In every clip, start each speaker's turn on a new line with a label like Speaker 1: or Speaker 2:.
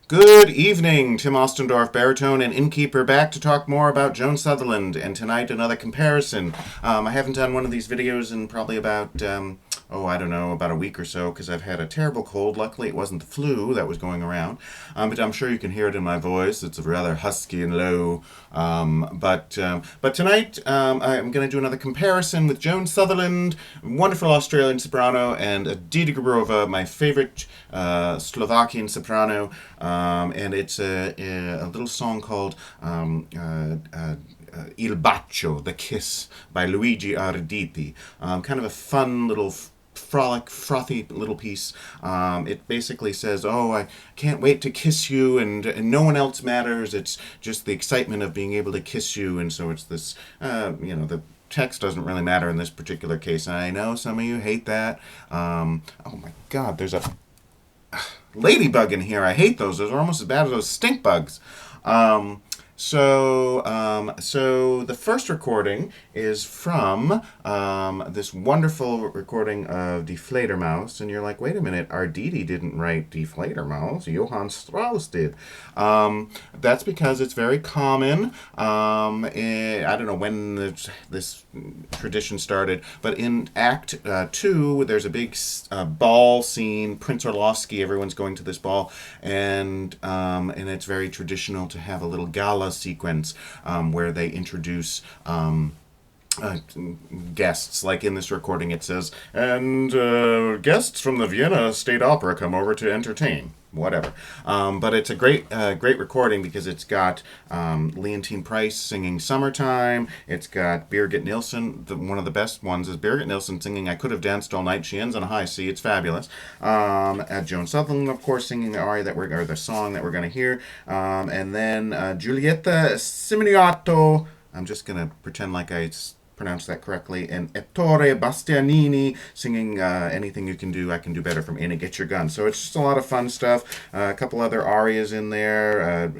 Speaker 1: Good evening, Tim Ostendorf, baritone and innkeeper, back to talk more about Joan Sutherland, and tonight another comparison. I haven't done one of these videos in probably about, I don't know, about a week or so, because I've had a terrible cold. Luckily, it wasn't the flu that was going around, but I'm sure you can hear it in my voice. It's rather husky and low. But tonight, I'm going to do another comparison with Joan Sutherland, wonderful Australian soprano, and Edita Gruberova, my favorite Slovakian soprano. And it's a little song called Il bacio, The Kiss, by Luigi Arditi. Kind of a fun little frolic, frothy little piece. It basically says, "Oh, I can't wait to kiss you, and no one else matters. It's just the excitement of being able to kiss you." And so it's this, the text doesn't really matter in this particular case. And I know some of you hate that. Oh my God, there's a ladybug in here. I hate those. Those are almost as bad as those stink bugs. So the first recording is from this wonderful recording of Die Fledermaus, and you're like, wait a minute, Arditi didn't write Die Fledermaus, Johann Strauss did. That's because it's very common. I don't know when this tradition started, but in Act 2, there's a big ball scene. Prince Orlovsky, everyone's going to this ball, and it's very traditional to have a little gala sequence where they introduce guests. Like in this recording, it says, and guests from the Vienna State Opera come over to entertain. Whatever. But it's a great recording because it's got Leontine Price singing Summertime. It's got Birgit Nilsson. One of the best ones is Birgit Nilsson singing I Could Have Danced All Night. She ends on a high C. It's fabulous. Joan Sutherland, of course, singing the aria or the song that we're going to hear. And then Giulietta Simoniato. I'm just going to pretend like I pronounce that correctly, and Ettore Bastianini singing Anything You Can Do, I Can Do Better from In and Get Your Gun. So it's just a lot of fun stuff. A couple other arias in there.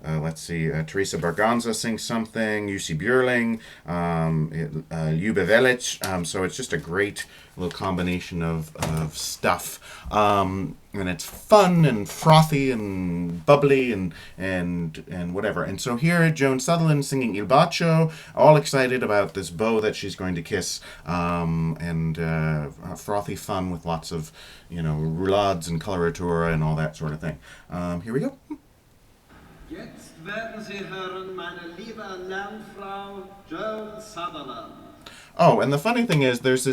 Speaker 1: Let's see, Teresa Berganza sings something, Jussi Björling, Ljube Velic. So it's just a great little combination of stuff. And it's fun and frothy and bubbly and whatever. And so here, Joan Sutherland singing Il Bacio, all excited about this beau that she's going to kiss, and frothy fun with lots of, roulades and coloratura and all that sort of thing. Here we go.
Speaker 2: Jetzt werden Sie hören, meine liebe Landfrau Joan Sutherland.
Speaker 1: Oh, and the funny thing is, there's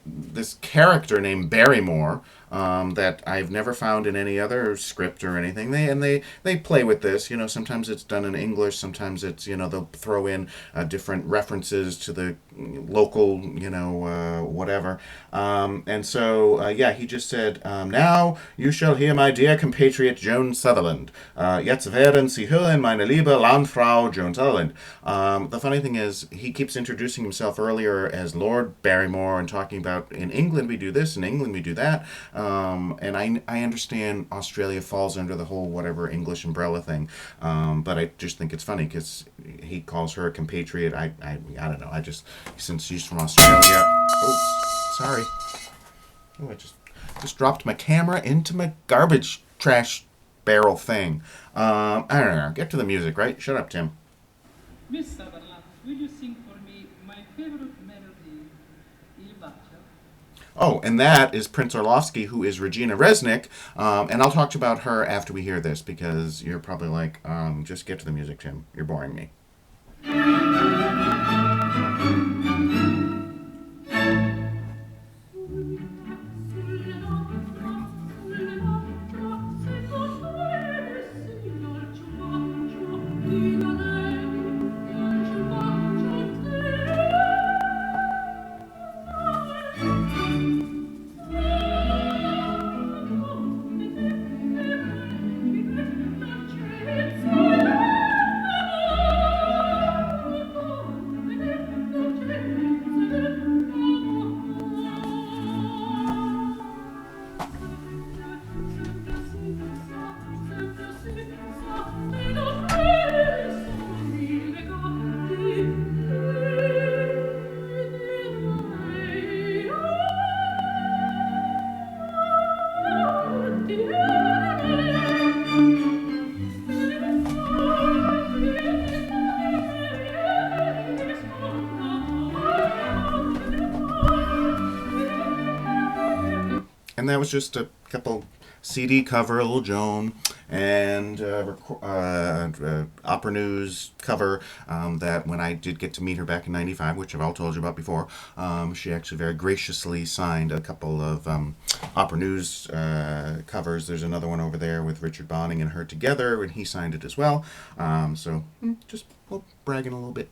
Speaker 1: this character named Barrymore that I've never found in any other script or anything. They play with this. Sometimes it's done in English. Sometimes it's they'll throw in different references to the local whatever. And so he just said, now you shall hear my dear compatriot Joan Sutherland. Jetzt werden Sie hören meine liebe Landfrau Joan Sutherland. The funny thing is, he keeps introducing himself earlier as Lord Barrymore and talking about in England we do this, in England we do that. And I understand Australia falls under the whole whatever English umbrella thing, but I just think it's funny because he calls her a compatriot. I don't know. Since she's from Australia. Oh, sorry. Oh, I just dropped my camera into my garbage trash barrel thing. I don't know. Get to the music, right? Shut up, Tim.
Speaker 3: Miss Sutherland, will you sing for me my favorite melody, Il Bacio?
Speaker 1: Oh, and that is Prince Orlovsky, who is Regina Resnick, and I'll talk about her after we hear this, because you're probably like, just get to the music, Tim. You're boring me. And that was just a couple CD cover, a little Joan, and Opera News cover that when I did get to meet her back in '95, which I've all told you about before, she actually very graciously signed a couple of Opera News covers. There's another one over there with Richard Bonning and her together, and he signed it as well. Just bragging a little bit.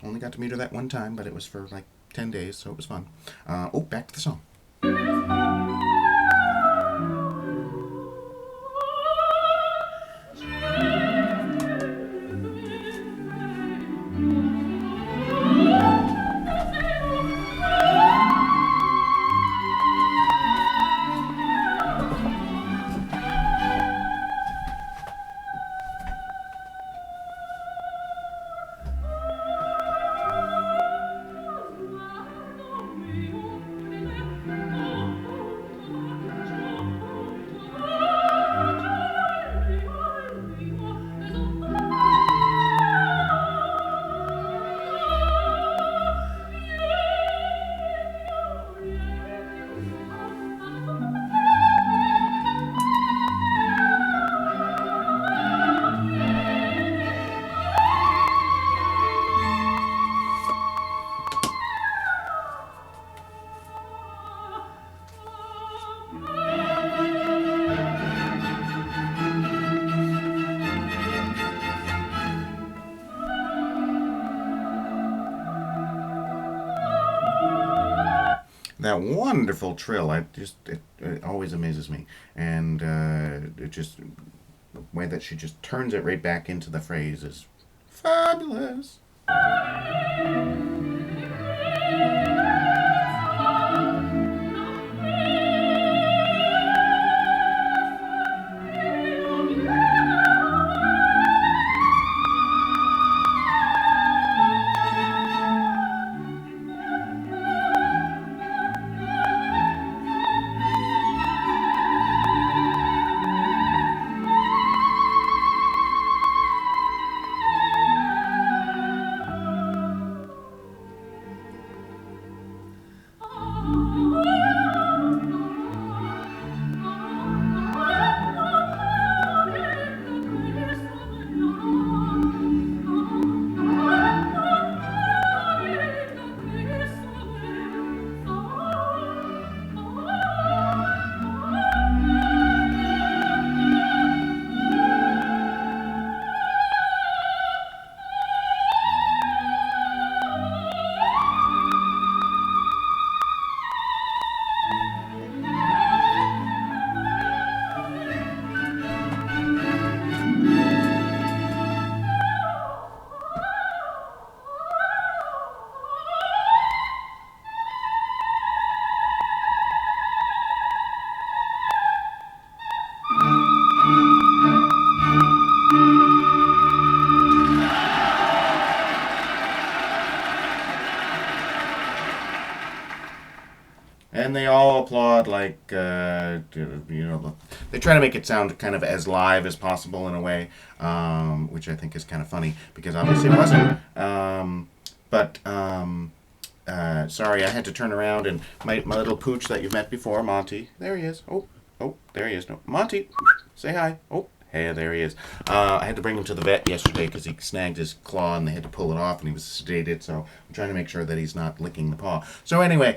Speaker 1: Only got to meet her that one time, but it was for like 10 days, so it was fun. Back to the song. That wonderful trill, it always amazes me, and it just the way that she just turns it right back into the phrase is fabulous. And they all applaud like they try to make it sound kind of as live as possible in a way, which I think is kind of funny because obviously it wasn't. Sorry, I had to turn around and my little pooch that you've met before, Monty. There he is. Oh, there he is. No, Monty, say hi. Oh. Hey, there he is. I had to bring him to the vet yesterday because he snagged his claw and they had to pull it off and he was sedated, so I'm trying to make sure that he's not licking the paw. So anyway,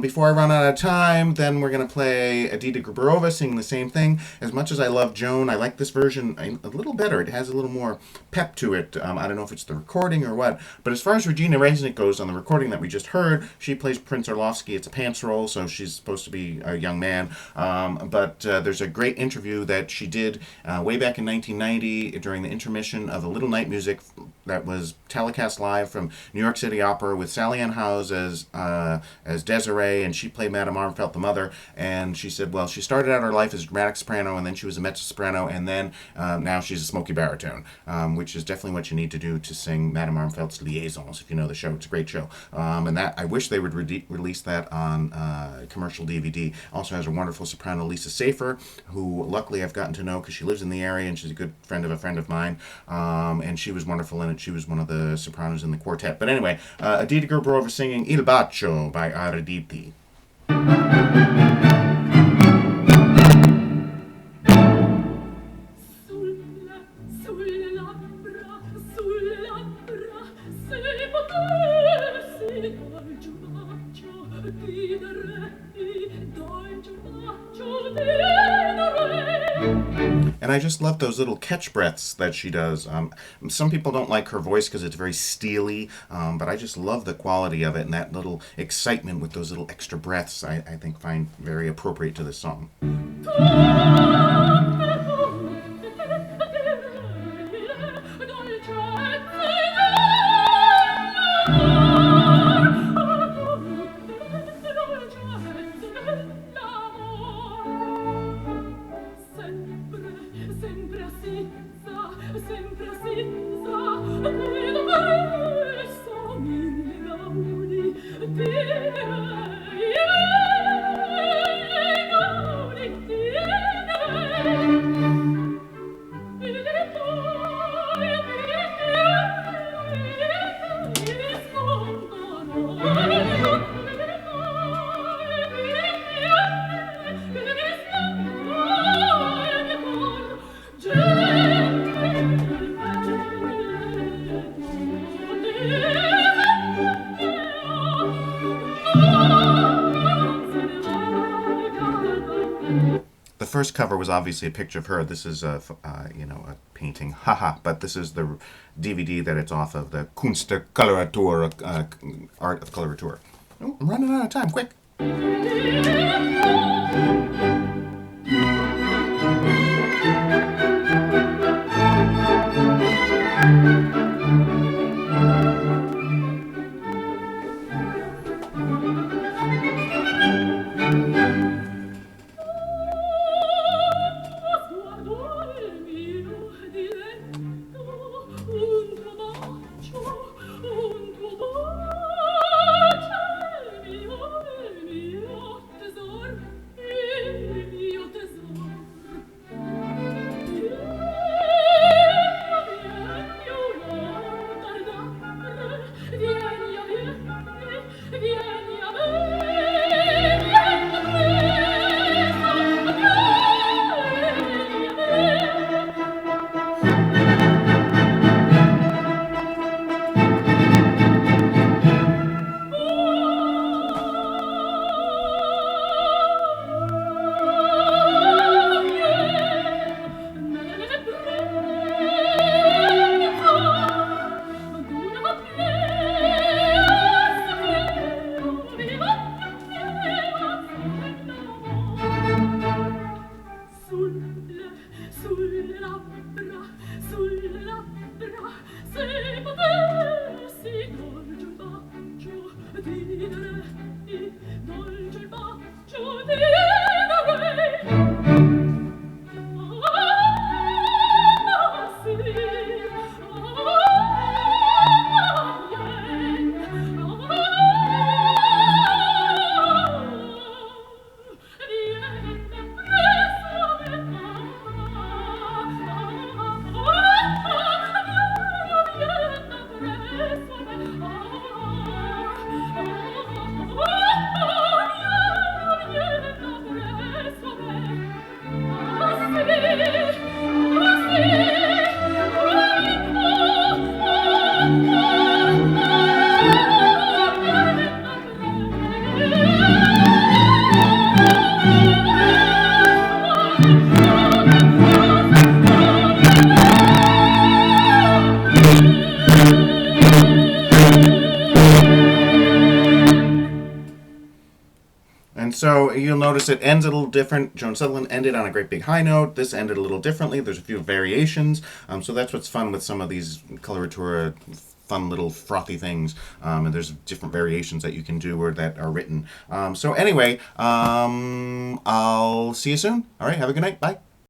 Speaker 1: before I run out of time, then we're going to play Edita Gruberova singing the same thing. As much as I love Joan, I like this version a little better. It has a little more pep to it. I don't know if it's the recording or what, but as far as Regina Resnick goes on the recording that we just heard, she plays Prince Orlovsky. It's a pants role, so she's supposed to be a young man. But there's a great interview that she did way back in 1990 during the intermission of a Little Night Music that was telecast live from New York City Opera with Sally Ann Howes as Desiree, and she played Madame Armfeldt, the mother. And she said, well, she started out her life as a dramatic soprano, and then she was a mezzo-soprano, and then now she's a smoky baritone, which is definitely what you need to do to sing Madame Armfeldt's Liaisons. If you know the show, it's a great show. And that I wish they would release that on commercial DVD. Also has a wonderful soprano, Lisa Safer, who luckily I've gotten to know because she lives in the area and she's a good friend of mine. And she was wonderful in it. She was one of the sopranos in the quartet. But anyway, Edita Gruberova singing Il Bacio by Arditi. And I just love those little catch breaths that she does. Some people don't like her voice because it's very steely, but I just love the quality of it, and that little excitement with those little extra breaths I think find very appropriate to this song. The first cover was obviously a picture of her. This is a painting, haha. But this is the DVD that it's off of, the Kunst der Coloratur, Art of Coloratur. Oh, I'm running out of time. Quick. And so you'll notice it ends a little different. Joan Sutherland ended on a great big high note. This ended a little differently. There's a few variations. So that's what's fun with some of these coloratura, fun little frothy things. And there's different variations that you can do or that are written. So anyway, I'll see you soon. All right, have a good night. Bye.